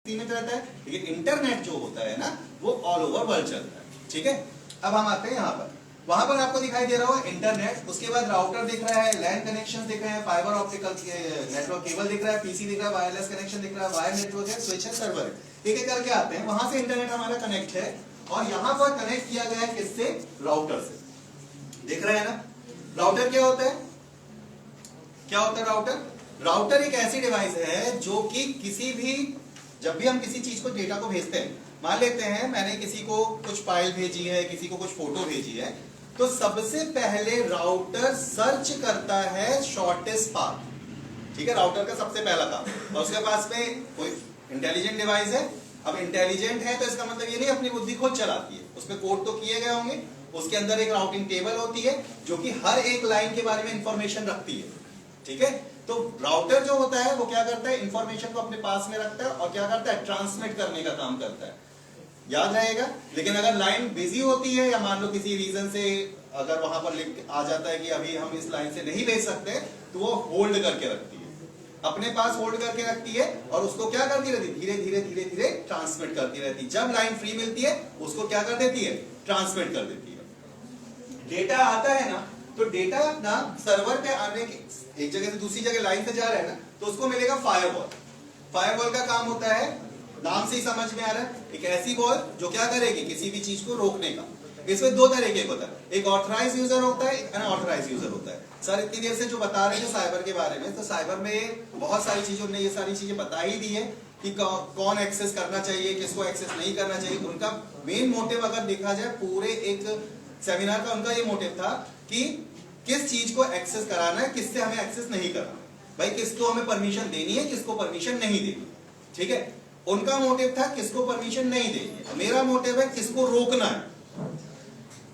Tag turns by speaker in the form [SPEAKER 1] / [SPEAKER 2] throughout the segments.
[SPEAKER 1] सीमित रहता है, लेकिन इंटरनेट जो होता है ना वो ऑल ओवर वर्ल्ड चलता है। ठीक है, अब हम आते हैं यहाँ पर, वहां पर आपको दिखाई दे रहा होगा इंटरनेट, उसके बाद राउटर दिख रहा है, लैंड कनेक्शन दिख रहे हैं, फाइबर ऑप्टिकल नेटवर्क केबल दिख रहा है, पीसी दिख रहा है, वायरलेस कनेक्शन दिख रहा है, वायर नेटवर्क है, स्विच है, सर्वर है। एक एक करके आते हैं, वहां से इंटरनेट हमारा कनेक्ट है और यहाँ पर कनेक्ट किया गया है किससे? राउटर से। दिख रहा है ना? राउटर क्या होता है? क्या होता है राउटर? राउटर एक ऐसी डिवाइस है जो कि किसी भी, जब भी हम किसी चीज को, डेटा को भेजते हैं, मान लेते हैं मैंने किसी को कुछ फाइल भेजी है, किसी को कुछ फोटो भेजी है, तो सबसे पहले राउटर सर्च करता है शॉर्टेस्ट पाथ। ठीक है, राउटर का सबसे पहला काम। और उसके पास में कोई इंटेलिजेंट डिवाइस है। अब इंटेलिजेंट है तो इसका मतलब ये नहीं अपनी बुद्धि खुद चलाती है, उसमें कोड तो किए गए होंगे, उसके अंदर एक राउटिंग टेबल होती है जो कि हर एक लाइन के बारे में इंफॉर्मेशन रखती है। ठीक है, तो राउटर जो होता है वो क्या करता है? इंफॉर्मेशन को अपने पास में रखता है और क्या करता है? ट्रांसमिट करने का काम करता है। याद रहेगा। लेकिन अगर लाइन बिजी होती है या मान लो किसी रीजन से अगर वहां पर लिख आ जाता है कि अभी हम इस लाइन से नहीं भेज सकते, तो वो होल्ड करके रखती है, अपने पास होल्ड करके रखती है और उसको क्या करती रहती है? धीरे धीरे धीरे धीरे ट्रांसमिट करती रहती है। जब लाइन फ्री मिलती है उसको क्या कर देती है? ट्रांसमिट कर देती है। डेटा आता है ना, तो डेटा ना सर्वर पे आने की, एक जगह से दूसरी जगह लाइन से जा रहा है ना, तो उसको मिलेगा फायरवॉल। फायरवॉल का काम होता है, नाम से ही समझ में आ रहा है, एक ऐसी वॉल जो क्या करेगी? किसी भी चीज को रोकने का। इसमें दो तरीके का होता है, एक ऑथराइज यूजर होता है, एक अनऑथराइज यूजर होता है। सर इतनी देर से जो बता रहे थे साइबर के बारे में, तो साइबर में बहुत सारी चीजों ने ये सारी चीजें बता ही दी है कि कौन एक्सेस करना चाहिए, किसको एक्सेस नहीं करना चाहिए। उनका मेन मोटिव अगर देखा जाए पूरे एक सेमिनार का, उनका ये मोटिव था कि किस चीज को एक्सेस कराना है, किससे हमें एक्सेस नहीं करना, भाई किसको हमें परमिशन देनी है, किसको परमिशन नहीं देनी। ठीक है, उनका मोटिव था किसको परमिशन नहीं देनी है, मेरा मोटिव है किसको रोकना है।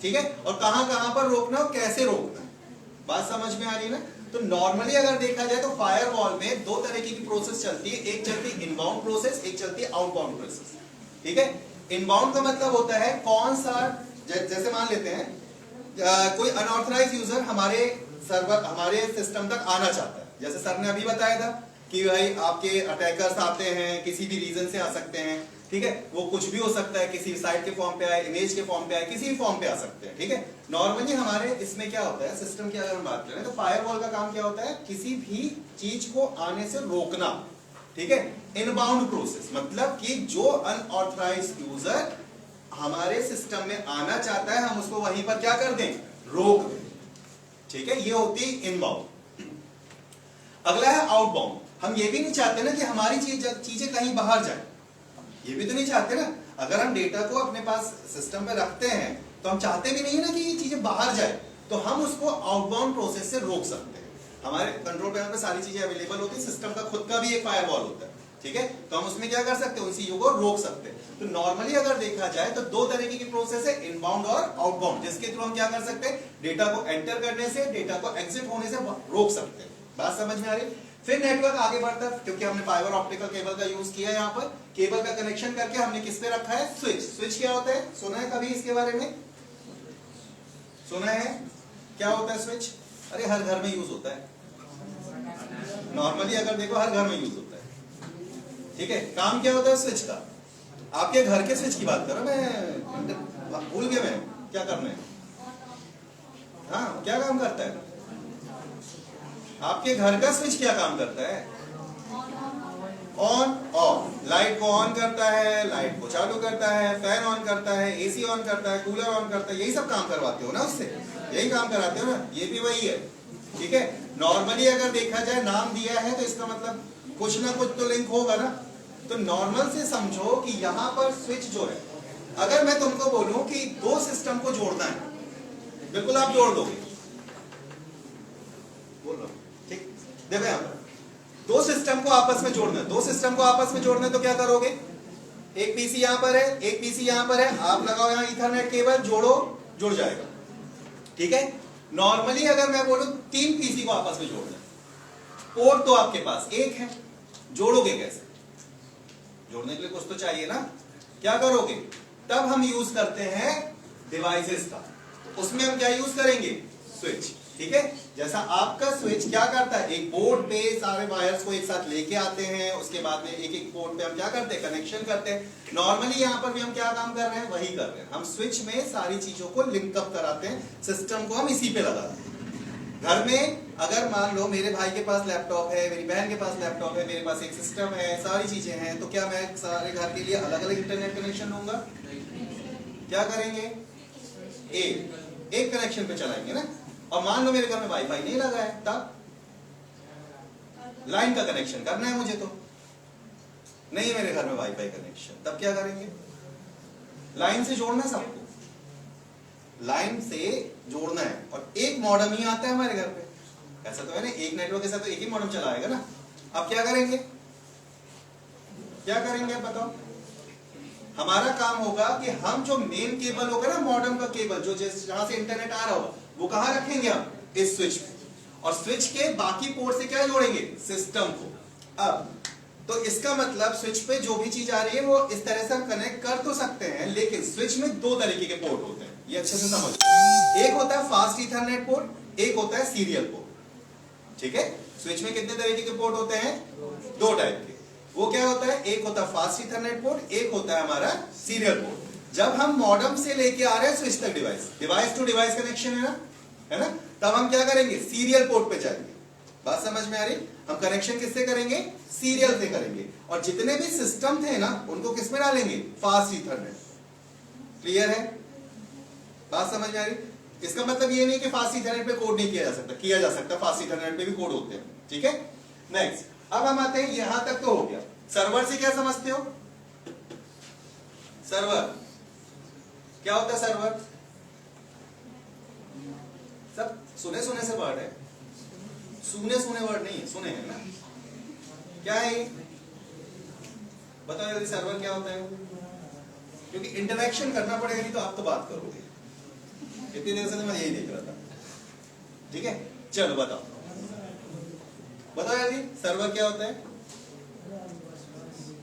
[SPEAKER 1] ठीक है, और कहां कहां पर रोकना और कैसे रोकना है, बात समझ में आ रही है ना? तो नॉर्मली अगर देखा जाए तो फायरवॉल में दो तरीके की प्रोसेस चलती है, एक चलती है इनबाउंड प्रोसेस, एक चलती है आउटबाउंड प्रोसेस। ठीक है, इनबाउंड का मतलब होता है कौन सा, जैसे मान लेते हैं कोई अनऑथराइज यूजर हमारे सर्वर, हमारे सिस्टम तक आना चाहता है। जैसे सर ने अभी बताया था कि भाई आपके अटैकर्स आते हैं, किसी भी रीजन से आ सकते हैं। ठीक है, वो कुछ भी हो सकता है, किसी साइट के फॉर्म पे आए, इमेज के फॉर्म पे आए, किसी भी फॉर्म पे आ सकते हैं। ठीक है, नॉर्मली हमारे इसमें क्या होता है, सिस्टम की अगर हम बात करें तो फायरवॉल का काम क्या होता है? किसी भी चीज को आने से रोकना। ठीक है, इनबाउंड प्रोसेस मतलब कि जो अनऑथराइज यूजर हमारे सिस्टम में आना चाहता है, हम उसको वहीं पर क्या कर दें? रोक दें। ठीक है, ये होती है इनबाउंड। अगला है आउटबाउंड। हम ये भी नहीं चाहते ना कि हमारी चीजें कहीं बाहर जाए, ये भी तो नहीं चाहते ना। अगर हम डेटा को अपने पास सिस्टम में रखते हैं तो हम चाहते भी नहीं है ना कि ये चीजें बाहर जाए, तो हम उसको आउटबाउंड प्रोसेस से रोक सकते हैं। हमारे कंट्रोल पैनल पे सारी चीजें अवेलेबल होती है, सिस्टम का खुद का भी एक फायरवॉल होता है। ठीक है, तो हम उसमें क्या कर सकते हैं? उसी चीजों को रोक सकते हैं। तो नॉर्मली अगर देखा जाए तो दो तरीके की प्रोसेस है, इनबाउंड और आउटबाउंड, जिसके थ्रू हम क्या कर सकते हैं? डेटा को एंटर करने से, डेटा को एग्जिट होने से रोक सकते हैं। बात समझ में आ रही? फिर नेटवर्क आगे बढ़ता है, क्योंकि हमने फाइबर ऑप्टिकल केबल का यूज किया है। यहाँ पर केबल का कनेक्शन करके हमने किस पे रखा है? स्विच। स्विच क्या होता है? सुना है कभी इसके बारे में? सुना है क्या होता है स्विच? अरे हर घर में यूज होता है, नॉर्मली अगर देखो हर घर में यूज होता है। ठीक है, काम क्या होता है स्विच का? आपके घर के स्विच की बात कर रहा हूं मैं, भूल गया मैं क्या करना है। हाँ, क्या काम करता है आपके घर का स्विच? क्या काम करता है? On off. लाइट को ऑन करता है, लाइट को चालू करता है, फैन ऑन करता है, एसी ऑन करता है, कूलर ऑन करता है, यही सब काम करवाते हो ना उससे, यही काम कराते हो ना, ये भी वही है। ठीक है, नॉर्मली अगर देखा जाए नाम दिया है तो इसका मतलब कुछ ना कुछ तो लिंक होगा ना। तो नॉर्मल से समझो कि यहां पर स्विच जो है, अगर मैं तुमको बोलूं कि दो सिस्टम को जोड़ना है, बिल्कुल आप जोड़ दोगे? बोल रहा हूं, ठीक। देखो यहां पर दो सिस्टम को आपस में जोड़ना है, दो सिस्टम को आपस में जोड़ना है तो क्या करोगे? एक पीसी यहां पर है, एक पीसी यहां पर है, आप लगाओ यहां ईथरनेट केबल, जोड़ो, जुड़ जाएगा। ठीक है, नॉर्मली अगर मैं बोलूं तीन पीसी को आपस में जोड़ना है, पोर्ट तो आपके पास एक है, जोड़ोगे कैसे? जोड़ने के लिए कुछ तो चाहिए ना, क्या करोगे? तब हम यूज करते हैं डिवाइसेस का, तो उसमें हम क्या यूज करेंगे? स्विच। ठीक है, जैसा आपका स्विच क्या करता है, एक बोर्ड पे सारे वायर्स को एक साथ लेके आते हैं, उसके बाद में एक एक पोर्ट पे हम क्या करते हैं, कनेक्शन करते हैं। नॉर्मली यहाँ पर भी हम क्या काम कर रहे हैं, वही कर रहे हैं। हम स्विच में सारी चीजों को लिंकअप कराते हैं, सिस्टम को हम इसी पे लगाते हैं। घर में अगर मान लो मेरे भाई के पास लैपटॉप है, मेरी बहन के पास लैपटॉप है, मेरे पास एक सिस्टम है, सारी चीजें हैं, तो क्या मैं सारे घर के लिए अलग अलग इंटरनेट कनेक्शन लूंगा? क्या करेंगे, एक कनेक्शन पे चलाएंगे ना। और मान लो मेरे घर में वाईफाई नहीं लगा है, तब लाइन का कनेक्शन करना है मुझे, तो नहीं मेरे घर में वाईफाई कनेक्शन, तब क्या करेंगे, लाइन से जोड़ना है सबको, लाइन से जोड़ना है। और एक मॉडेम ही आता है हमारे घर पे, ऐसा तो है ना, एक नेटवर्क के साथ तो एक ही मॉडेम चलाएगा ना। अब क्या करेंगे, क्या करेंगे बताओ? हमारा काम होगा कि हम जो मेन केबल होगा ना, मॉडेम का केबल, जो जहां से इंटरनेट आ रहा होगा, वो कहां रखेंगे हम, इस स्विच पे। और स्विच के बाकी पोर्ट से क्या जोड़ेंगे, सिस्टम को। अब तो इसका मतलब स्विच पे जो भी चीज आ रही है वो इस तरह से हम कनेक्ट कर तो सकते हैं, लेकिन स्विच में दो तरीके के पोर्ट होते हैं, ये अच्छे से समझ। एक होता है फास्ट ईथरनेट पोर्ट, एक होता है सीरियल पोर्ट। ठीक है, स्विच में कितने तरीके के पोर्ट होते हैं, दो टाइप के। वो क्या होता है, एक होता है फास्ट ईथरनेट पोर्ट, एक होता है हमारा सीरियल पोर्ट। जब हम मॉडेम से लेके आ रहे हैं स्विच तक, डिवाइस टू डिवाइस कनेक्शन है ना, तब हम क्या करेंगे, सीरियल पोर्ट पे जाएंगे। बात समझ में आ रही? हम कनेक्शन किससे करेंगे, सीरियल से करेंगे। और जितने भी सिस्टम थे ना, उनको किस में डालेंगे, फास्ट ईथरनेट। क्लियर है? बात समझ में आ रही? इसका मतलब ये नहीं कि फास्ट ईथरनेट पे कोड नहीं किया जा सकता, किया जा सकता, फास्ट ईथरनेट पे भी कोड होते हैं। ठीक है, नेक्स्ट। अब हम आते हैं, यहां तक तो हो गया। सर्वर से क्या समझते हो? सर्वर क्या होता है, सर्वर सब सुने सुने से वर्ड है, सुने सुने वर्ड नहीं है, सुने है ना। क्या है ये बताओ जल्दी, सर्वर क्या होता है? क्योंकि इंटरेक्शन करना पड़ेगा, नहीं तो आप तो बात करोगे। इतनी देर से मैं यही देख रहा था। ठीक है, चलो बताओ बताओ जल्दी, सर्वर क्या होता है?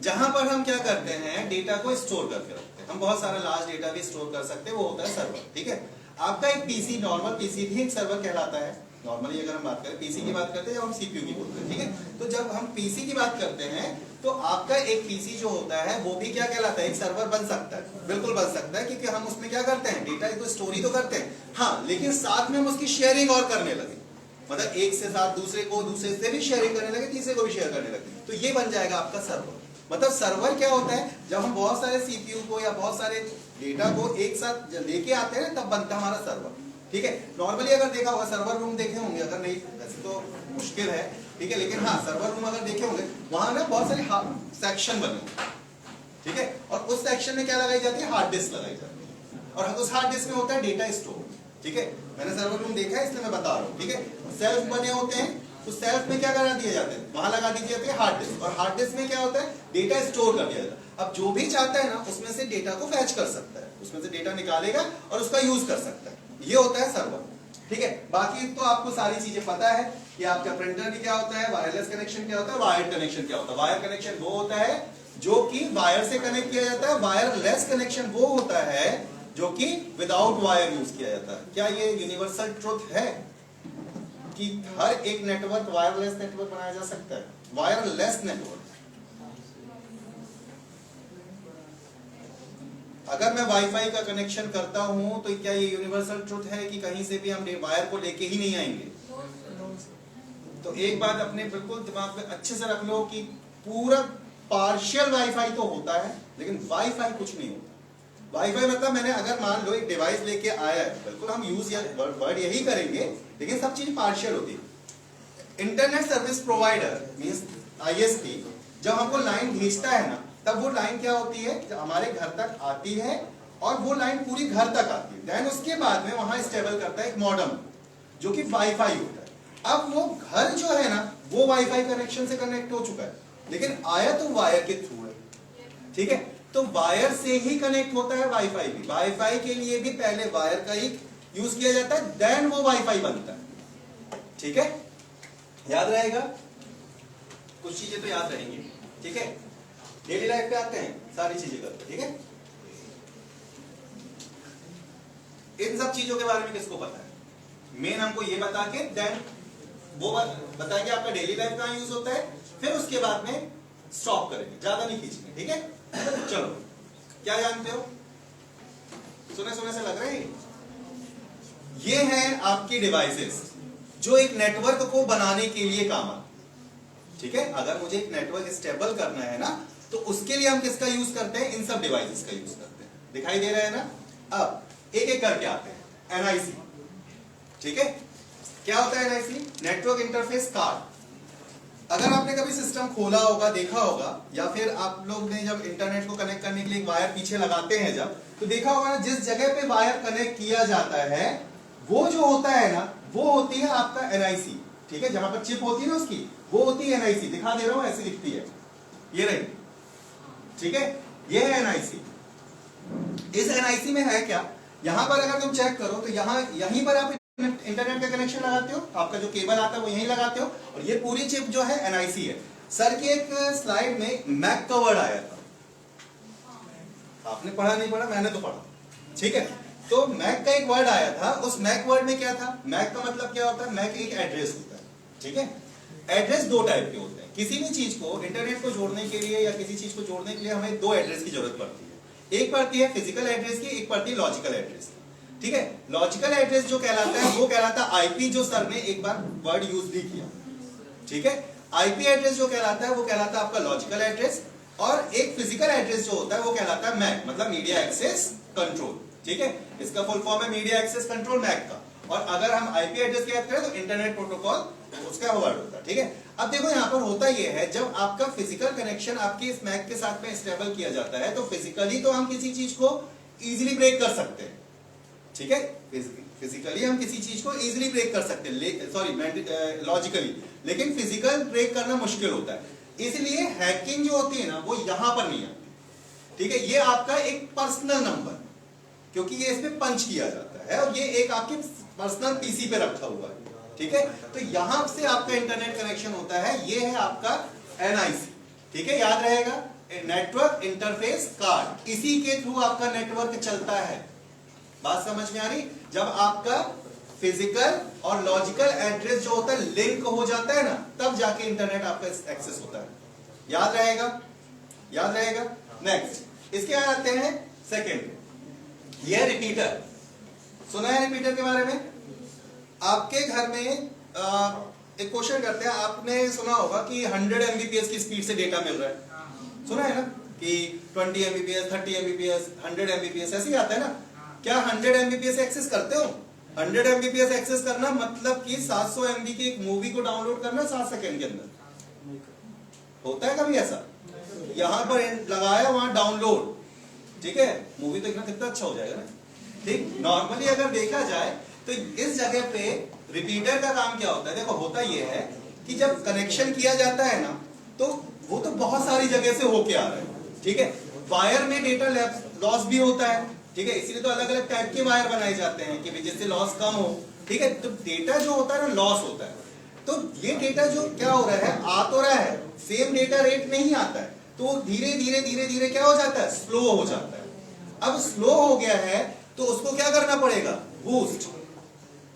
[SPEAKER 1] जहां पर हम क्या करते हैं, डेटा को स्टोर करके रखते हैं। हम बहुत सारा लार्ज डेटा भी स्टोर कर सकते हैं, वो होता है सर्वर। ठीक है, आपका एक पीसी, नॉर्मल पीसी भी एक सर्वर कहलाता है। नॉर्मली अगर हम बात करें, पीसी की बात करते हैं, हम सीपीयू की बोलते हैं। ठीक है, तो जब हम पीसी की बात करते हैं, तो आपका एक पीसी जो होता है वो भी क्या कहलाता है, एक सर्वर बन सकता है। बिल्कुल बन सकता है, क्योंकि हम उसमें क्या करते हैं, डेटा को स्टोरी तो करते हैं, हाँ, लेकिन साथ में हम उसकी शेयरिंग और करने लगे। मतलब एक से साथ दूसरे को, दूसरे से भी शेयरिंग करने लगे, तीसरे को भी शेयर करने लगे, तो ये बन जाएगा आपका सर्वर। मतलब सर्वर क्या होता है, जब हम बहुत सारे सीपीयू को या बहुत सारे डेटा को एक साथ लेके आते हैं, तब बनता है हमारा सर्वर। ठीक है, नॉर्मली अगर देखा होगा, सर्वर रूम देखे होंगे, अगर नहीं वैसे तो मुश्किल है। ठीक है, लेकिन हाँ, सर्वर रूम अगर देखे होंगे, वहां ना बहुत सारे सेक्शन बने। ठीक है, और उस सेक्शन में क्या लगाई जाती है, हार्ड डिस्क लगाई जाती है, और उस हार्ड डिस्क में होता है डेटा स्टोर। ठीक है, मैंने सर्वर रूम देखा है, इसलिए मैं बता रहा हूँ। ठीक है, सेल्फ बने होते हैं, तो सेल्फ में क्या करा दिए जाते हैं, वहां लगा दी जाती है हार्ड डिस्क, और हार्ड डिस्क में क्या होता है, डेटा स्टोर कर दिया जाता है। अब जो भी चाहता है ना, उसमें से डेटा को फैच कर सकता है, उसमें से डेटा निकालेगा और उसका यूज कर सकता है। ये होता है सर्वर। ठीक है, बाकी तो आपको सारी चीजें पता है कि आपका प्रिंटर भी क्या होता है, वायरलेस कनेक्शन क्या होता है, वायर्ड कनेक्शन क्या होता है। वायर कनेक्शन वो होता है जो कि वायर से कनेक्ट किया जाता है, वायरलेस कनेक्शन वो होता है जो कि विदाउट वायर यूज किया जाता है। क्या ये यूनिवर्सल ट्रुथ है कि हर एक नेटवर्क वायरलेस नेटवर्क बनाया जा सकता है? वायरलेस नेटवर्क, अगर मैं वाईफाई का कनेक्शन करता हूं, तो क्या ये यूनिवर्सल ट्रुथ है कि कहीं से भी हम वायर को लेके ही नहीं आएंगे? तो एक बात अपने बिल्कुल दिमाग में अच्छे से रख लो कि पूरा पार्शियल वाईफाई तो होता है, लेकिन वाईफाई कुछ नहीं होता। वाईफाई मतलब मैंने अगर मान लो एक डिवाइस लेके आया है, बिल्कुल हम यूज या वर्ड यही करेंगे, लेकिन सब चीज पार्शियल होती है। Internet service provider means ISP जब हमको लाइन भेजता है ना, तब वो लाइन क्या होती है, जब हमारे घर तक आती है, और वो लाइन पूरी घर तक आती है। देन उसके बाद में वहां स्टेबल करता है एक मॉडेम, जो कि वाईफाई होता है। अब वो घर जो है ना, वो वाईफाई कनेक्शन से कनेक्ट हो चुका है, लेकिन आया तो वायर के थ्रू है। ठीक है, तो वायर से ही कनेक्ट होता है वाईफाई भी। वाईफाई के लिए भी पहले वायर का ही यूज किया जाता है, देन वो वाईफाई बनता है। ठीक है, याद रहेगा, कुछ चीजें तो याद रहेंगी। ठीक है, डेली लाइफ पे आते हैं, सारी चीजें करते हैं। ठीक है, इन सब चीजों के बारे में किसको पता है? मेन हमको ये बता के देन वो बताएंगे आपका डेली लाइफ कहाँ यूज होता है, फिर उसके बाद में स्टॉप करेंगे, ज्यादा नहीं खींचेंगे, ठीक है। चलो क्या जानते हो, सुने सुने से लग रहे हैं, ये हैं आपकी डिवाइसेस जो एक नेटवर्क को बनाने के लिए काम आते, ठीक है। अगर मुझे एक नेटवर्क स्टेबल करना है ना, तो उसके लिए हम किसका यूज करते हैं, इन सब डिवाइसेस का यूज करते हैं, दिखाई दे रहा है ना। अब एक एक करके आते हैं। एनआईसी, ठीक है, क्या होता है एनआईसी, नेटवर्क इंटरफेस कार्ड। अगर आपने कभी सिस्टम खोला होगा, देखा होगा, या फिर आप लोग ने जब इंटरनेट को कनेक्ट करने के लिए एक वायर पीछे लगाते हैं जब, तो देखा होगा ना, जिस जगह पे वायर कनेक्ट किया जाता है वो जो होता है ना, वो होती है आपका एनआईसी, ठीक है। जहां पर चिप होती है ना उसकी, वो होती है एनआईसी, दिखा दे रहा हूं, ऐसे दिखती है, ये रही, ठीक है, ये है एनआईसी। इस एनआईसी में है क्या, यहां पर अगर तुम चेक करो तो यहीं पर आप इंटरनेट का कनेक्शन लगाते हो, आपका जो केबल आता है वो यहीं लगाते हो, और ये पूरी चिप जो है एनआईसी है। सर की एक स्लाइड में मैक का वर्ड आया था, आपने पढ़ा नहीं पढ़ा, मैंने तो पढ़ा, ठीक है। तो मैक का एक वर्ड आया था, उस मैक वर्ड में क्या था, मैक का मतलब क्या होता है, मैक एक एड्रेस होता है, ठीक है। एड्रेस दो टाइप के होते हैं, किसी भी चीज को इंटरनेट को जोड़ने के लिए या किसी चीज को जोड़ने के लिए हमें दो एड्रेस की जरूरत पड़ती है, एक पड़ती है फिजिकल एड्रेस की, एक पड़ती है लॉजिकल एड्रेस की, ठीक है। लॉजिकल एड्रेस जो कहलाता है वो कहलाता है आईपी, जो सर ने एक बार वर्ड यूज भी किया, ठीक है। आईपी एड्रेस जो कहलाता है वो कहलाता है आपका लॉजिकल एड्रेस, और एक फिजिकल एड्रेस जो होता है वो कहलाता है मैक, मतलब मीडिया एक्सेस कंट्रोल, ठीक है। इसका फुल फॉर्म है मीडिया एक्सेस कंट्रोल, मैक का। और अगर हम आईपी एड्रेस की बात करें तो इंटरनेट प्रोटोकॉल, उसका वर्ड होता है, ठीक है। अब देखो यहाँ पर होता यह है, जब आपका फिजिकल कनेक्शन आपके इस मैक के साथ में स्टेबल किया जाता है, तो फिजिकली तो हम किसी चीज को इजीली ब्रेक कर सकते हैं, ठीक है। फिजिकली हम किसी चीज को इजीली ब्रेक कर सकते हैं, सॉरी लॉजिकली, लेकिन फिजिकल ब्रेक करना मुश्किल होता है। इसलिए हैकिंग जो होती है ना, वो यहां पर नहीं आती, ठीक है। ये आपका एक पर्सनल नंबर, क्योंकि ये इसमें पंच किया जाता है, और ये एक आपके पर्सनल पीसी पे रखा हुआ है, ठीक है। तो यहां से आपका इंटरनेट कनेक्शन होता है, ये है आपका एनआईसी, ठीक है, याद रहेगा, नेटवर्क इंटरफेस कार्ड। इसी के थ्रू आपका नेटवर्क चलता है, बात समझ में आ रही। जब आपका फिजिकल और लॉजिकल एड्रेस जो होता है लिंक हो जाता है ना, तब जाके इंटरनेट आपका एक्सेस होता है, याद रहेगा, याद रहेगा। नेक्स्ट इसके बाद आते हैं सेकेंड, यह रिपीटर। सुना है रिपीटर के बारे में, आपके घर में एक क्वेश्चन करते हैं, आपने सुना होगा कि 100 एमबीपीएस की स्पीड से डेटा मिल रहा है, सुना है ना, कि 20 एमबीपीएस, 30 एमबीपीएस, 100 एमबीपीएस, ऐसे ही आता है ना। क्या 100 एमबीपीएस एक्सेस करते हो, 100 एमबीपीएस एक्सेस करना मतलब कि 700 एमबी की एक मूवी को डाउनलोड करना 7 सेकंड के अंदर, होता है कभी ऐसा, यहां पर लगाया वहां डाउनलोड, ठीक है, मूवी तो कितना अच्छा हो जाएगा ना, ठीक। नॉर्मली अगर देखा जाए तो इस जगह पे रिपीटर का काम क्या होता है, देखो होता यह है कि जब कनेक्शन किया जाता है ना, तो वो तो बहुत सारी जगह से होके आ रहा है, ठीक है। वायर में डेटा लॉस भी होता है, ठीक है, इसीलिए तो अलग अलग टाइप के वायर बनाए जाते हैं कि जिससे लॉस कम हो, ठीक है। तो डेटा जो होता है ना, लॉस होता है, तो ये डेटा जो क्या हो रहा है, आ तो रहा है, सेम डेटा रेट नहीं आता है, तो धीरे धीरे धीरे धीरे क्या हो जाता है, स्लो हो जाता है। अब स्लो हो गया है तो उसको क्या करना पड़ेगा, बूस्ट,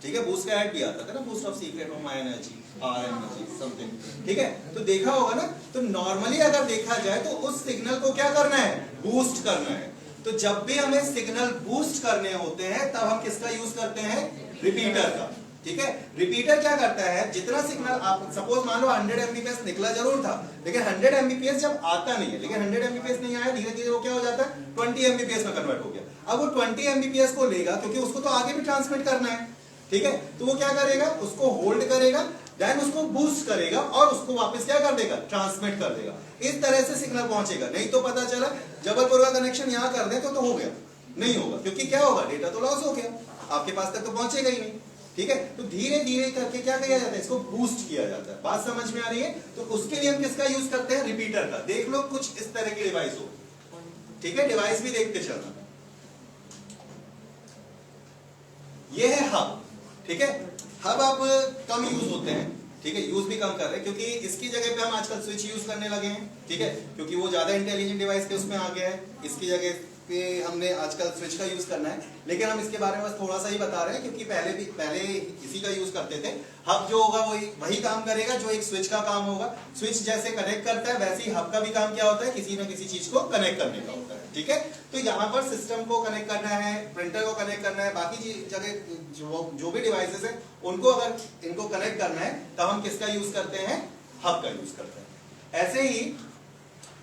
[SPEAKER 1] ठीक है। बूस्ट का ऐड भी आता था ना, boost of secret of my energy, our energy something, ठीक है। तो देखा होगा ना, तो नॉर्मली अगर देखा जाए तो उस सिग्नल को क्या करना है, बूस्ट करना है। तो जब भी हमें सिग्नल बूस्ट करने होते हैं तब हम किसका यूज करते हैं, रिपीटर का, ठीक है। रिपीटर क्या करता है, जितना सिग्नल आप सपोज मान लो 100 एमबीपीएस निकला जरूर था, लेकिन 100 एमबीपीएस जब आता नहीं है, लेकिन 100 एमबीपीएस नहीं आया, धीरे धीरे वो क्या हो जाता है, 20 एमबीपीएस में कन्वर्ट हो गया। अब वो 20 एमबीपीएस को लेगा, क्योंकि उसको तो आगे भी ट्रांसमिट करना है, ठीक है। तो वो क्या करेगा, उसको होल्ड करेगा, देन उसको बूस्ट करेगा और उसको वापस क्या कर देगा, ट्रांसमिट कर देगा। इस तरह से सिग्नल पहुंचेगा। नहीं तो पता चला जबलपुर का कनेक्शन यहां कर दे तो हो गया, नहीं होगा, क्योंकि क्या होगा, डेटा तो लॉस हो गया, आपके पास तक तो पहुंचेगा ही नहीं, ठीक है। तो धीरे धीरे करके क्या किया जाता है, इसको बूस्ट किया जाता है। बात समझ में आ रही है। तो उसके लिए हम किसका यूज करते हैं, रिपीटर का। देख लो कुछ इस तरह की डिवाइस हो, ठीक है, डिवाइस भी देखते चलना। ये है हब, ठीक है। हब अब कम यूज होते हैं, ठीक है, यूज भी कम कर रहे हैं, क्योंकि इसकी जगह पे हम आजकल स्विच यूज करने लगे हैं, ठीक है, क्योंकि वो ज्यादा इंटेलिजेंट डिवाइस के उसमें आ गया है, इसकी जगह पे हमने आजकल स्विच का यूज करना है। लेकिन हम इसके बारे में बस थोड़ा सा ही बता रहे हैं, क्योंकि पहले इसी का यूज करते थे। हब जो होगा वही काम करेगा जो एक स्विच का काम होगा। स्विच जैसे कनेक्ट करता है, वैसे ही हब का भी काम क्या होता है, किसी न किसी चीज को कनेक्ट करने का होता है, ठीक है। तो यहाँ पर सिस्टम को कनेक्ट करना है, प्रिंटर को कनेक्ट करना है, बाकी जगह जो भी डिवाइसेस है उनको अगर इनको कनेक्ट करना है तब हम किसका यूज करते हैं, हब का यूज करते हैं। ऐसे ही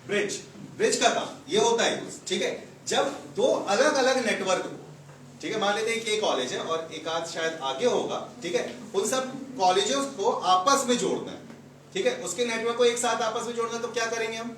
[SPEAKER 1] ब्रिज का काम ये होता है यूज, ठीक है, जब दो अलग अलग नेटवर्क, ठीक है, मान लेते हैं कि एक कॉलेज है और एक आध शायद आगे होगा, ठीक है, उन सब कॉलेजेस को आपस में जोड़ना है, ठीक है, उसके नेटवर्क को एक साथ आपस में जोड़ना है, तो क्या करेंगे हम,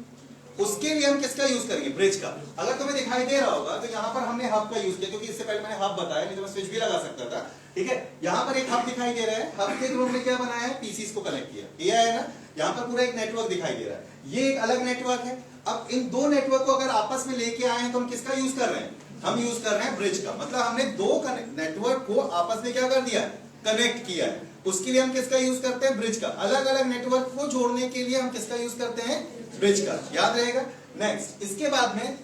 [SPEAKER 1] उसके लिए हम किसका यूज करेंगे, ब्रिज का। अगर तुम्हें दिखाई दे रहा होगा तो यहाँ पर हमने हब का यूज किया, क्योंकि इससे पहले मैंने हब बताया, नहीं तो मैं स्विच भी लगा सकता था, ठीक है। यहाँ पर एक हब दिखाई दे रहा है, हब के थ्रू हमने क्या बनाया है, पीसीस को कनेक्ट किया है ना। यहाँ पर पूरा एक नेटवर्क दिखाई दे रहा है, ये एक अलग नेटवर्क है। अब इन दो नेटवर्क को अगर आपस में लेके आए तो हम किसका यूज कर रहे हैं, हम यूज कर रहे हैं ब्रिज का। मतलब हमने दो नेटवर्क को आपस में क्या कर दिया, कनेक्ट किया है, उसके लिए हम किसका यूज करते हैं, ब्रिज का। अलग अलग नेटवर्क को जोड़ने के लिए हम किसका यूज करते हैं, ब्रिज का, याद रहेगा। नेक्स्ट, इसके बाद में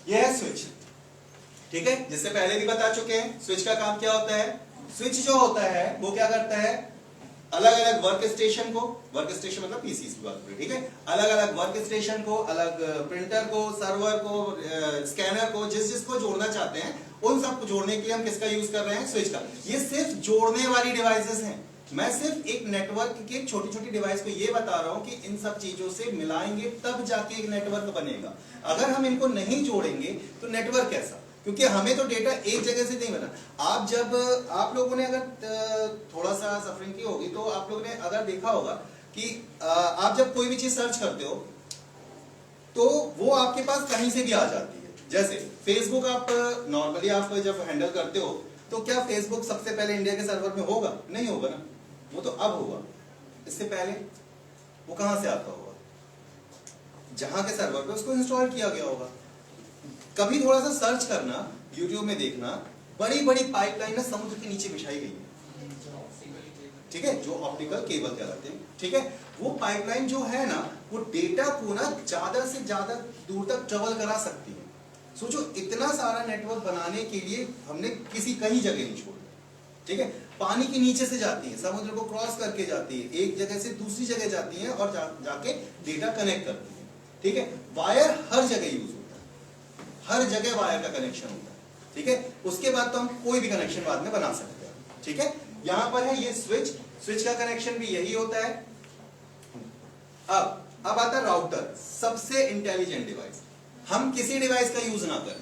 [SPEAKER 1] यह है स्विच, ठीक है, जिससे पहले भी बता चुके हैं। स्विच का काम क्या होता है, स्विच जो होता है वो क्या करता है, अलग अलग वर्क स्टेशन को, वर्क स्टेशन मतलब पीसी की बात करें, ठीक है, अलग अलग वर्क स्टेशन को, अलग प्रिंटर को, सर्वर को, स्कैनर को, जिसको जोड़ना चाहते हैं उन सबको जोड़ने के लिए हम किसका यूज कर रहे हैं, स्विच का। ये सिर्फ जोड़ने वाली डिवाइसेस हैं, मैं सिर्फ एक नेटवर्क के छोटी छोटी डिवाइस को ये बता रहा हूं कि इन सब चीजों से मिलाएंगे तब जाके एक नेटवर्क बनेगा। अगर हम इनको नहीं जोड़ेंगे तो नेटवर्क कैसा, क्योंकि हमें तो डेटा एक जगह से नहीं बना। आप लोगों ने अगर थोड़ा सा सफरिंग की होगी तो आप लोगों ने अगर देखा होगा कि आप जब कोई भी चीज सर्च करते हो तो वो आपके पास कहीं से भी आ जाती है। जैसे फेसबुक आप नॉर्मली आप जब हैंडल करते हो तो क्या फेसबुक सबसे पहले इंडिया के सर्वर में होगा, नहीं होगा ना, वो तो अब होगा। इससे पहले वो कहां से आता होगा, जहां के सर्वर पे उसको इंस्टॉल किया गया होगा। कभी थोड़ा सा सर्च करना, यूट्यूब में देखना, बड़ी बड़ी पाइपलाइन समुद्र के नीचे बिछाई गई है, ठीक है, जो ऑप्टिकल केबल कहलाते हैं, ठीक है। वो पाइपलाइन जो है ना, वो डेटा को ना ज्यादा से ज्यादा दूर तक ट्रेवल करा सकती है। सोचो, इतना सारा नेटवर्क बनाने के लिए हमने कहीं जगह नहीं छोड़ी, ठीक है। पानी के नीचे से जाती है, समुद्र को क्रॉस करके जाती है, एक जगह से दूसरी जगह जाती है और जाके डेटा कनेक्ट करती है, ठीक है। वायर हर जगह यूज होता है, हर जगह वायर का कनेक्शन होता है, ठीक है। उसके बाद तो हम कोई भी कनेक्शन बाद में बना सकते हैं, ठीक है। यहां पर है ये स्विच का कनेक्शन भी यही होता है। अब आता है राउटर, सबसे इंटेलिजेंट डिवाइस। हम किसी डिवाइस का यूज ना करें,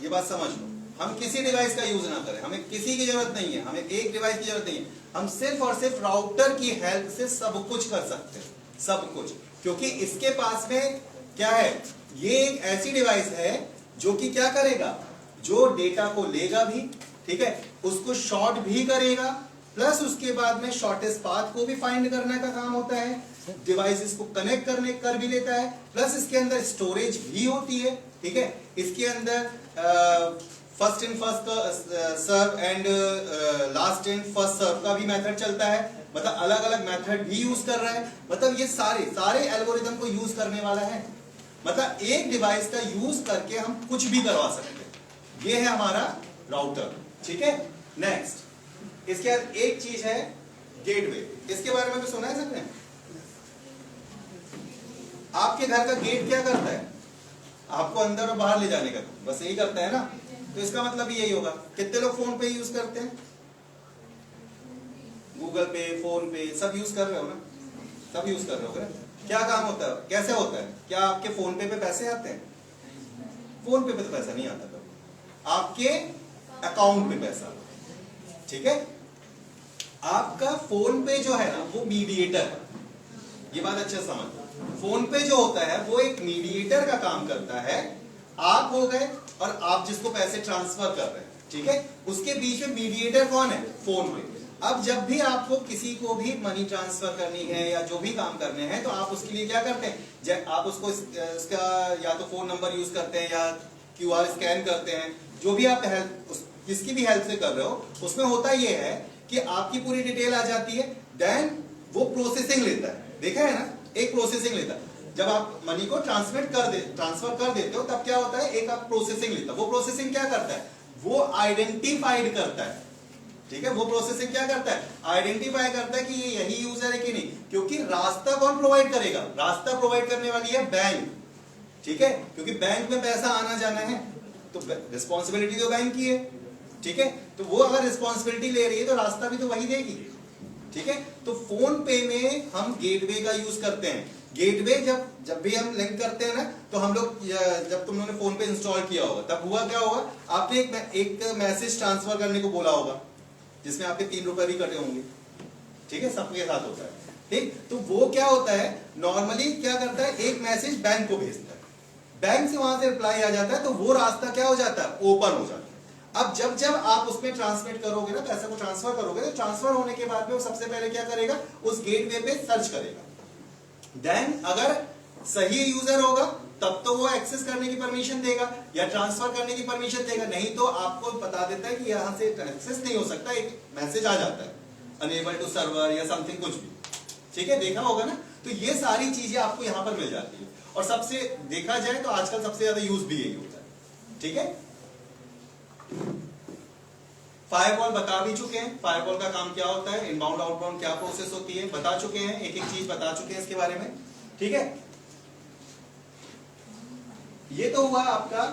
[SPEAKER 1] ये बात समझ लो, हम किसी डिवाइस का यूज ना करें, हमें किसी की जरूरत नहीं है, हमें एक डिवाइस की जरूरत नहीं है। हम सिर्फ और सिर्फ राउटर की हेल्प से सब कुछ कर सकते हैं, सब कुछ, क्योंकि इसके पास में क्या है, ये एक ऐसी डिवाइस है जो कि क्या करेगा, जो डेटा को लेगा भी, ठीक है, उसको शॉर्ट भी करेगा, प्लस उसके बाद में शॉर्टेस्ट पाथ को भी फाइंड करने का काम होता है, डिवाइसेस को कनेक्ट कर भी लेता है, प्लस इसके अंदर स्टोरेज भी होती है, ठीक है। इसके अंदर first in first serve and last in first serve का भी मेथड चलता है, मतलब अलग अलग मेथड भी यूज कर रहा है। मतलब ये सारे एल्गोरिथम को यूज करने वाला है, मतलब एक डिवाइस का यूज करके हम कुछ भी करवा सकते हैं। ये है हमारा राउटर, ठीक है। नेक्स्ट, इसके बाद एक चीज है गेटवे, इसके बारे में भी सुना है सबने। आपके घर का गेट क्या करता है, आपको अंदर और बाहर ले जाने का, बस यही करता है ना। तो इसका मतलब यही होगा। कितने लोग फोन पे यूज करते हैं, गूगल पे, फोन पे, सब यूज कर रहे हो ना, सब यूज कर रहे हो ना। क्या काम होता है, कैसे होता है, क्या आपके फोन पे पैसे आते हैं, फोन पे तो पैसा नहीं आता कभी, आपके अकाउंट में पैसा, ठीक है। आपका फोन पे जो है ना वो मीडिएटर, ये बात अच्छे से समझ। फोन पे जो होता है वो एक मीडिएटर का काम करता है, आप हो गए और आप जिसको पैसे ट्रांसफर कर रहे हैं, ठीक है, उसके बीच में मीडिएटर कौन है, फोन पे। अब जब भी आपको किसी को भी मनी ट्रांसफर करनी है या जो भी काम करने हैं तो आप उसके लिए क्या करते हैं, आप उसको इसका या तो फोन नंबर यूज करते हैं या क्यूआर स्कैन करते हैं, जो भी आप हेल्प किसकी भी हेल्प से कर रहे हो। उसमें होता यह है कि आपकी पूरी डिटेल आ जाती है, देन वो प्रोसेसिंग लेता है, देखा है ना, एक प्रोसेसिंग लेता है। जब आप मनी को ट्रांसफर कर देते हो तब क्या होता है, एक आप प्रोसेसिंग लेता है। वो प्रोसेसिंग क्या करता है, वो आइडेंटिफाइड करता है, ठीक है, वो प्रोसेसिंग क्या करता है, आइडेंटिफाई करता है कि ये यही यूजर है कि नहीं, क्योंकि रास्ता कौन प्रोवाइड करेगा, रास्ता प्रोवाइड करने वाली है बैंक, ठीक है, क्योंकि बैंक में पैसा आना जाना है तो रिस्पॉन्सिबिलिटी तो बैंक की है, ठीक है, तो वो अगर रिस्पॉन्सिबिलिटी ले रही है तो रास्ता भी तो वही देगी, ठीक है। तो फोन पे में हम गेटवे का यूज करते हैं। गेटवे जब भी हम लिंक करते हैं ना, तो हम लोग जब तुम लोगों ने फोन पे इंस्टॉल किया होगा तब हुआ क्या होगा, आपने एक मैसेज ट्रांसफर करने को बोला होगा जिसमें आपके 3 रुपए भी कटे होंगे, ठीक है, सबके साथ होता है, ठीक। तो वो क्या होता है, नॉर्मली क्या करता है, एक मैसेज बैंक को भेजता है, बैंक से वहां से रिप्लाई आ जाता है, तो वो रास्ता क्या हो जाता है, ओपन हो जाता है। अब जब आप उसमें ट्रांसमिट करोगे ना, पैसा को ट्रांसफर करोगे, तो ट्रांसफर होने के बाद में वो सबसे पहले क्या करेगा, उस गेटवे पे सर्च करेगा, देन अगर सही यूजर होगा तब तो वो एक्सेस करने की परमिशन देगा या ट्रांसफर करने की परमिशन देगा, नहीं तो आपको बता देता है कि यहां से एक्सेस नहीं हो सकता, एक मैसेज आ जाता है अनेबल टू सर्वर या समथिंग कुछ भी, ठीक है, देखा होगा ना। तो ये सारी चीजें आपको यहां पर मिल जाती है, और सबसे देखा जाए तो आजकल सबसे ज्यादा यूज भी यही होता है, ठीक है। फायरवॉल बता भी चुके हैं, फायरवॉल का काम क्या होता है, इनबाउंड आउटबाउंड क्या प्रोसेस होती है बता चुके हैं, एक एक चीज बता चुके हैं इसके बारे में, ठीक है। ये तो हुआ आपका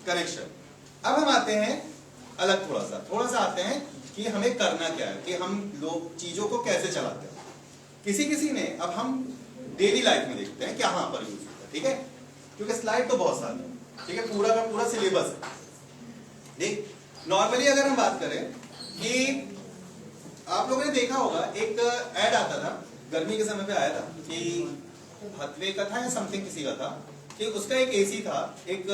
[SPEAKER 1] कनेक्शन। अब हम आते हैं अलग थोड़ा सा आते हैं कि हमें करना क्या है, कि हम लोग चीजों को कैसे चलाते हैं। किसी ने, अब हम डेली लाइफ में देखते हैं कहां पर यूज होता है, ठीक है, क्योंकि स्लाइड तो बहुत सारी है, ठीक है, पूरा का पूरा सिलेबस है। देख, नॉर्मली अगर हम बात करें कि आप लोगों ने देखा होगा एक ऐड आता था, गर्मी के समय पे आया था, कि हथवे का था या समथिंग किसी का था, कि उसका एक एसी था, एक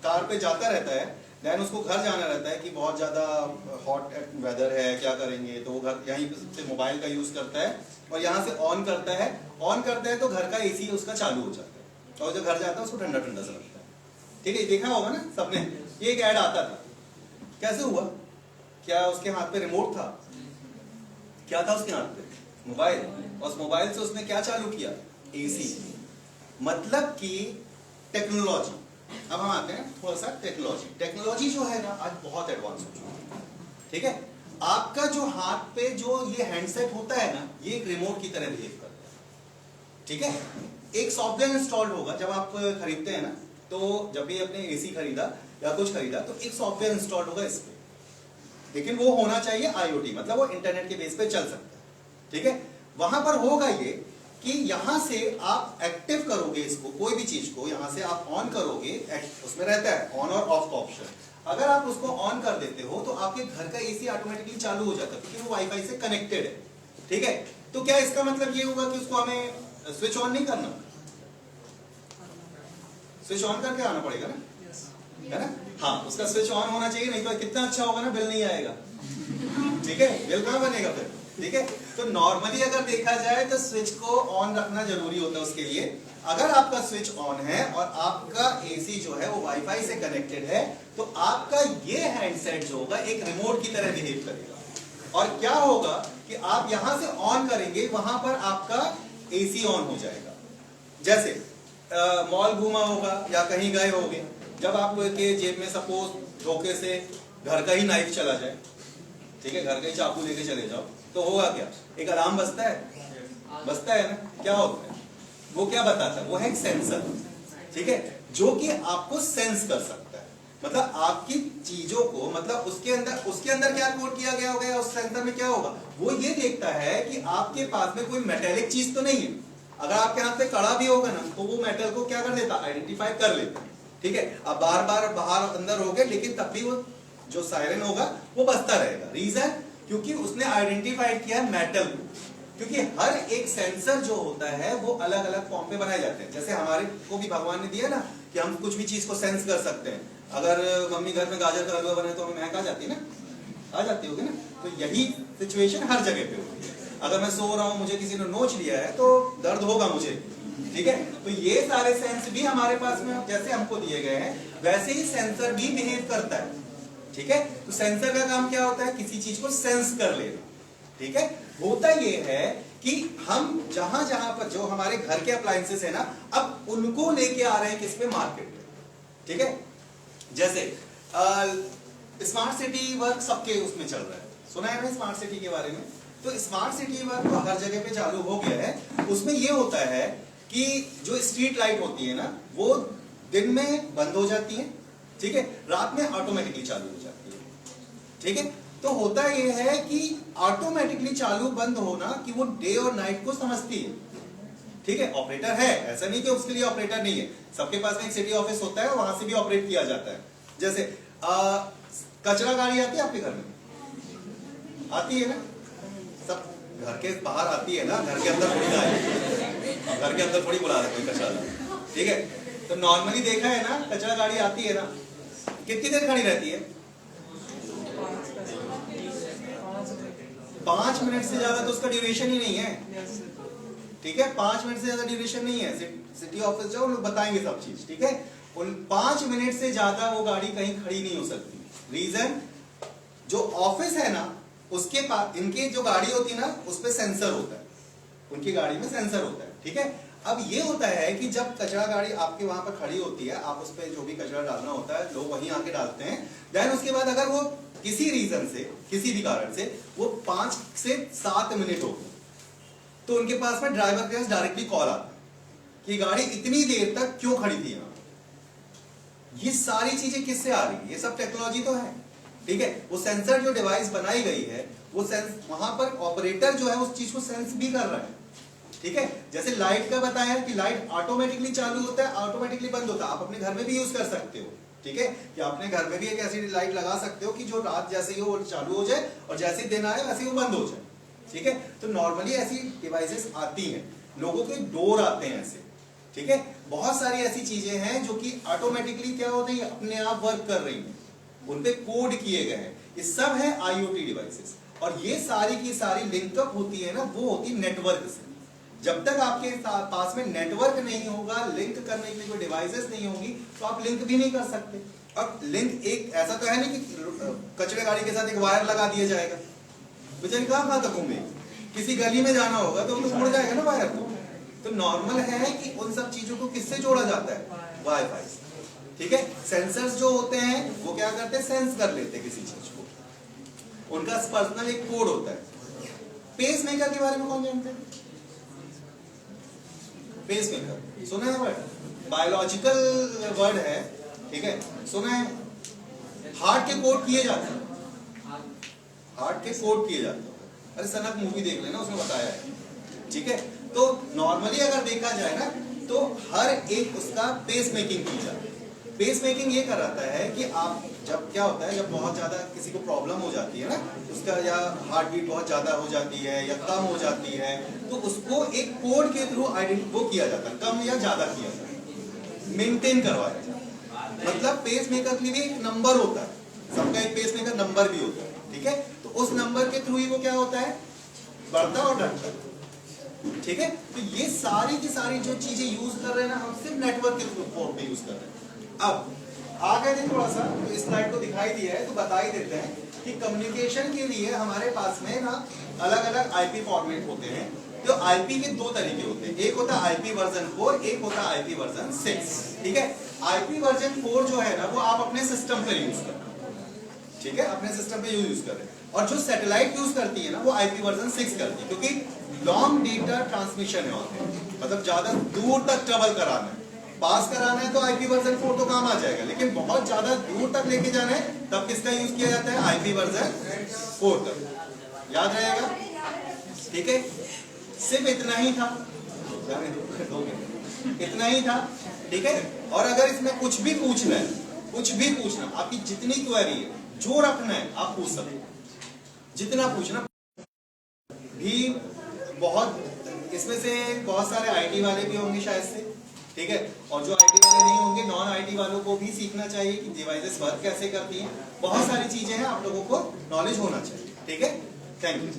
[SPEAKER 1] कार पे जाता रहता है, देन उसको घर जाना रहता है कि बहुत ज्यादा हॉट वेदर है, क्या करेंगे, तो वो घर यहीं से मोबाइल का यूज करता है और यहाँ से ऑन करता है तो घर का एसी उसका चालू हो जाता है, और जो घर जाता है उसको ठंडा ठंडा सा लगता है, ठीक है, देखा होगा ना सबने, ये एक ऐड आता था। कैसे हुआ, क्या उसके हाथ पे रिमोट था, क्या था उसके हाथ पे, मोबाइल, और उस मोबाइल से उसने क्या चालू किया, एसी, मतलब कि टेक्नोलॉजी। अब हम आते हैं थोड़ा सा टेक्नोलॉजी जो है ना आज बहुत एडवांस हो चुकी है, ठीक है। आपका जो हाथ पे जो ये हैंडसेट होता है ना, ये एक रिमोट की तरह बिहेव करता है, ठीक है। एक सॉफ्टवेयर इंस्टॉल्ड होगा जब आप खरीदते हैं ना, तो जब भी आपने एसी खरीदा या कुछ खरीदा तो एक सॉफ्टवेयर इंस्टॉल्ड होगा इस पे, लेकिन वो होना चाहिए आईओटी, मतलब वो इंटरनेट के बेस पे चल सकता है, ठीक है। वहां पर होगा ये कि यहां से आप एक्टिव करोगे इसको, कोई भी चीज को यहां से आप ऑन करोगे, उसमें रहता है ऑन और ऑफ का ऑप्शन, अगर आप उसको ऑन कर देते हो तो आपके घर का एसी ऑटोमेटिकली चालू हो जाता है, क्योंकि वो वाईफाई से कनेक्टेड है, ठीक है। तो क्या इसका मतलब ये हुआ कि उसको हमें स्विच ऑन नहीं करना, स्विच ऑन करके आना पड़ेगा ना, है ना, हाँ, उसका स्विच ऑन होना चाहिए, नहीं तो कितना अच्छा होगा ना, बिल नहीं आएगा, ठीक है, बिल कहां बनेगा फिर, ठीक है। तो नॉर्मली अगर देखा जाए तो स्विच को ऑन रखना जरूरी होता है उसके लिए। अगर आपका स्विच ऑन है और आपका एसी जो है वो वाईफाई से कनेक्टेड है, तो आपका ये हैंडसेट जो होगा एक रिमोट की तरह बिहेव करेगा, और क्या होगा कि आप यहां से ऑन करेंगे, वहां पर आपका एसी ऑन हो जाएगा। जैसे मॉल घूमा होगा या कहीं गए होंगे, जब आपके जेब में सपोज धोखे से घर का ही नाइफ चला जाए, ठीक है, घर का ही चाकू लेके चले जाओ, तो होगा क्या, एक अलार्म बजता है ना, क्या होता है, वो क्या बताता है, वो है एक सेंसर, ठीक है, जो कि आपको सेंस कर सकता है, मतलब आपकी चीजों को, मतलब उसके अंदर क्या कोड किया गया होगा, उस सेंसर में क्या होगा, वो ये देखता है कि आपके पास में कोई मेटेलिक चीज तो नहीं है। अगर आपके हाथ पे कड़ा भी होगा ना, तो वो मेटल को क्या कर देता, आइडेंटिफाई कर लेता, ठीक है। अब बार बार बाहर अंदर हो गए, लेकिन तब भी वो जो सायरन होगा वो बजता रहेगा। रीजन, क्योंकि उसने आइडेंटिफाइड किया है मेटल को, क्योंकि हर एक सेंसर जो होता है वो अलग अलग फॉर्म पे बनाए जाते हैं। जैसे हमारे को भी भगवान ने दिया ना कि हम कुछ भी चीज को सेंस कर सकते हैं। अगर मम्मी घर में गाजर का हलवा बने तो हमें महक आ जाती है ना, आ जाती होगी ना, तो यही सिचुएशन हर जगह पे होती है। अगर मैं सो रहा हूं, मुझे किसी ने नोच लिया है तो दर्द होगा मुझे, ठीक है। तो ये सारे सेंस भी हमारे पास में जैसे हमको दिए गए हैं, वैसे ही सेंसर भी बिहेव करता है, ठीक है। तो सेंसर का काम क्या होता है, किसी चीज को सेंस कर लेना, ठीक है। होता ये है कि हम जहां जहां पर जो हमारे घर के अप्लायंसेस है ना, अब उनको लेके आ रहे हैं किस पे, मार्केट पे, ठीक है। जैसे स्मार्ट सिटी वर्क सबके उसमें चल रहा है, सुना है ना स्मार्ट सिटी के बारे में। तो स्मार्ट सिटी वर्क तो हर जगह पे चालू हो गया है। उसमें ये होता है कि जो स्ट्रीट लाइट होती है ना, वो दिन में बंद हो जाती है, ठीक है, रात में ऑटोमेटिकली चालू हो जाती है, ठीक है। तो होता यह है कि ऑटोमेटिकली चालू बंद होना कि वो डे और नाइट को समझती है, ठीक है। ऑपरेटर है, ऐसा नहीं कि उसके लिए ऑपरेटर नहीं है, सबके पास में एक सिटी ऑफिस होता है, वहां से भी ऑपरेट किया जाता है। जैसे कचरा गाड़ी आती है आपके घर में, आती है ना, सब घर के बाहर आती है ना, घर के अंदर थोड़ी ना आए, घर के अंदर थोड़ी बुला रहे कोई कचरा, ठीक है। तो नॉर्मली देखा है ना, कचरा गाड़ी आती है ना, कितनी देर खड़ी रहती है, 5 मिनट से ज्यादा तो उसका ड्यूरेशन ही नहीं है, ठीक है। 5 मिनट से ज्यादा ड्यूरेशन नहीं है। सिटी ऑफिस जाओ, लोग बताएंगे सब चीज, ठीक है। उन 5 मिनट से ज्यादा वो गाड़ी कहीं खड़ी नहीं हो सकती। रीजन, जो ऑफिस है ना, उसके पास इनकी जो गाड़ी होती है ना, उस पर सेंसर होता है, उनकी गाड़ी में सेंसर होता है, ठीक है। अब ये होता है कि जब कचरा गाड़ी आपके वहां पर खड़ी होती है, आप उस पर जो भी कचरा डालना होता है, लोग वहीं आके डालते हैं। देन उसके बाद अगर वो किसी रीजन से, किसी भी कारण से वो 5 से 7 मिनट हो, तो उनके पास में ड्राइवर के पास डायरेक्टली कॉल आता है कि गाड़ी इतनी देर तक क्यों खड़ी थी यहाँ। ये सारी चीजें किससे आ रही है, ये सब टेक्नोलॉजी तो है, ठीक है। वो सेंसर जो डिवाइस बनाई गई है, वो सेंस, वहां पर ऑपरेटर जो है उस चीज को सेंस भी कर रहा है, ठीक है। जैसे लाइट का बताया कि लाइट ऑटोमेटिकली चालू होता है, ऑटोमेटिकली बंद होता है, आप अपने घर में भी यूज कर सकते हो, ठीक है। कि अपने घर में भी एक ऐसी लाइट लगा सकते हो कि जो रात जैसे ही वो चालू हो जाए और जैसे ही दिन आए वैसे ही वो बंद हो जाए, ठीक है। तो नॉर्मली ऐसी डिवाइसेस आती हैं, लोगों के डोर आते हैं ऐसे, ठीक है। बहुत सारी ऐसी चीजें हैं जो कि ऑटोमेटिकली क्या हो रही है, अपने आप वर्क कर रही हैं, उनपे कोड किए गए हैं। ये सब है आईओटी डिवाइसेस, और ये सारी की सारी लिंकअप होती है ना, वो होती नेटवर्क से। जब तक आपके पास में नेटवर्क नहीं होगा, लिंक करने के लिए कोई डिवाइसेस नहीं होगी, तो आप लिंक भी नहीं कर सकते। अब लिंक एक ऐसा तो है नहीं कि कचरे गाड़ी के साथ एक वायर लगा दिया जाएगा, बेचारी कहाँ तक घूमे, किसी गली में जाना होगा तो वो तो मुड़ जाएगा ना वायर को। तो नॉर्मल है कि उन सब चीजों को किससे जोड़ा जाता है, वाईफाई से, ठीक है। सेंसर्स जो होते हैं वो क्या करते हैं, सेंस कर लेते हैं किसी चीज को, उनका पर्सनल एक कोड होता है। पेस मेकर के बारे में कौन जानते हैं, पेस मेकर सुना है वर्ड, बायोलॉजिकल वर्ड है, ठीक है, सुना है। हार्ट के कोड किए जाते हैं, हार्ट के कोड किए जाते हैं, अरे सनक मूवी देख लेना, उसमें बताया है, ठीक है। तो नॉर्मली अगर देखा जाए ना, तो हर एक उसका पेस मेकिंग की जाती है। पेस मेकिंग ये कराता है कि आप जब क्या होता है, जब बहुत ज्यादा किसी को प्रॉब्लम हो जाती है ना, उसका या हार्ट बीट बहुत ज्यादा हो जाती है या कम हो जाती है, तो उसको एक कोड के थ्रू वो किया जाता है, कम या ज्यादा किया जाता है, मेंटेन करवाया जाता है। मतलब पेस मेकर के लिए भी एक नंबर होता है, सबका एक पेस मेकर नंबर भी होता है, ठीक है। तो उस नंबर के थ्रू ही वो क्या होता है, बढ़ता और घटता, ठीक है। तो ये सारी की सारी जो चीजें यूज कर रहे हैं ना, हम सिर्फ नेटवर्क के फॉर्म पे यूज कर रहे हैं। अब आगे थे थोड़ा सा, तो इस स्लाइड को दिखाई दिया है तो बता ही देते हैं कि कम्युनिकेशन के लिए हमारे पास में ना अलग अलग आईपी फॉर्मेट होते हैं। तो आईपी के दो तरीके होते हैं, एक होता है आईपी वर्जन 4, एक होता है आईपी वर्जन 6, ठीक है। आईपी वर्जन 4 जो है ना, वो आप अपने सिस्टम पर यूज कर रहे हैं, ठीक है, अपने सिस्टम पे यूज कर रहे हैं। और जो सैटेलाइट यूज करती है ना, वो आईपी वर्जन 6 करती है, क्योंकि लॉन्ग डेटा ट्रांसमिशन है, मतलब ज्यादा दूर तक ट्रेवल कराना है, पास कराना है तो आईपी वर्जन 4 तो काम आ जाएगा, लेकिन बहुत ज्यादा दूर तक लेके जाना है तब किसका यूज किया जाता है, आईपी वर्जन 4 का, याद रहेगा, ठीक है। सिर्फ इतना ही था, इतना ही था, ठीक है। और अगर इसमें कुछ भी पूछना है, कुछ भी पूछना, आपकी जितनी क्वेरी है, जो रखना है आप पूछ सकते, जितना पूछना भी। बहुत इसमें से बहुत सारे आईटी वाले भी होंगे शायद से, ठीक है, और जो आईटी वाले नहीं होंगे, नॉन आईटी वालों को भी सीखना चाहिए कि डिवाइसेस वर्क कैसे करती हैं। बहुत सारी चीजें हैं, आप लोगों को नॉलेज होना चाहिए, ठीक है। Thank you.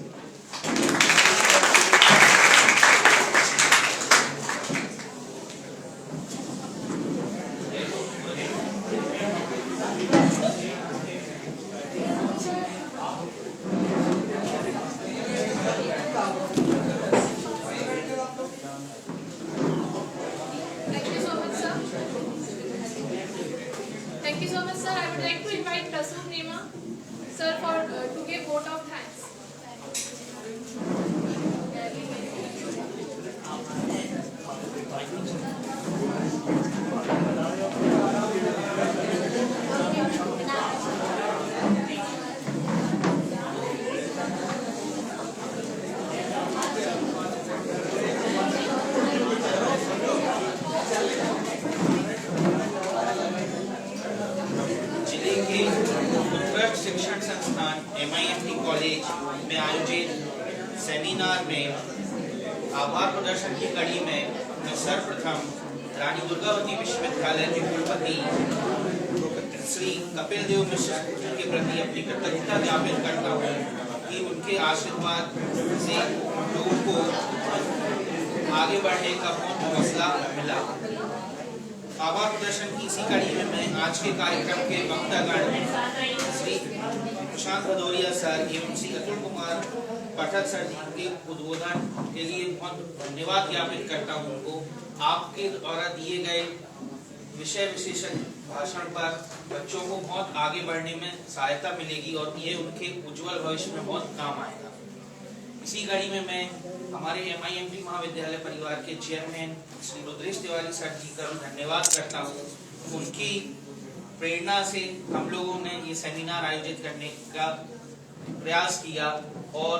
[SPEAKER 2] like to invite Rasul Nema, sir, to give vote of thanks.
[SPEAKER 3] शिक्षण संस्थान MIMT कॉलेज में आयोजित सेमिनार में आभार प्रदर्शन की कड़ी में मैं सर्वप्रथम रानी दुर्गावती विश्वविद्यालय के कुलपति श्री कपिल देव मिश्र के प्रति अपनी कृतज्ञता ज्ञापित करता हूँ कि उनके आशीर्वाद से लोगों को आगे बढ़ने का बहुत हौसला मिला। आभार प्रदर्शन की इसी कड़ी में मैं आज के कार्यक्रम के वक्तागण श्री प्रशांत भदौरिया सर एवं श्री अतुल कुमार पाठक सर जी के उद्बोधन के लिए बहुत धन्यवाद ज्ञापित करता हूँ उनको। आपके द्वारा दिए गए विषय विशेषक भाषण पर बच्चों को बहुत आगे बढ़ने में सहायता मिलेगी और ये उनके उज्जवल भविष्य में बहुत काम आएगा। इसी कड़ी में मैं हमारे MIMT महाविद्यालय परिवार के चेयरमैन श्री रुद्रेश तिवारी सर जी का धन्यवाद करता हूँ। उनकी प्रेरणा से हम लोगों ने ये सेमिनार आयोजित करने का प्रयास किया और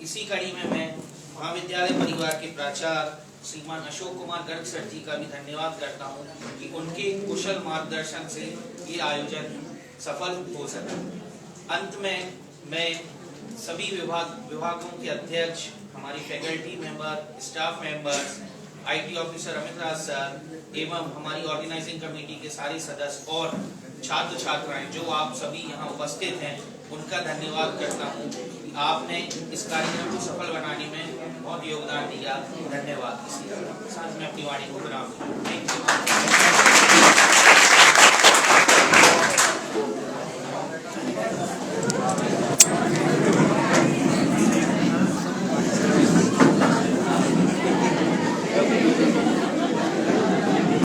[SPEAKER 3] इसी कड़ी में मैं महाविद्यालय परिवार के प्राचार्य श्रीमान अशोक कुमार गर्ग सर जी का भी धन्यवाद करता हूँ कि उनके कुशल मार्गदर्शन से ये आयोजन सफल हो सका। अंत में मैं सभी विभागों के अध्यक्ष, हमारी faculty member, staff members, IT officer Amit Raj sir एवं हमारी ऑर्गेनाइजिंग कमेटी के सारे सदस्य और छात्र छात्राएं जो आप सभी यहाँ उपस्थित हैं उनका धन्यवाद करता हूँ कि आपने इस कार्यक्रम को सफल बनाने में बहुत योगदान दिया। धन्यवाद। इसी के साथ मैं अपनी वाणी को विराम दूं।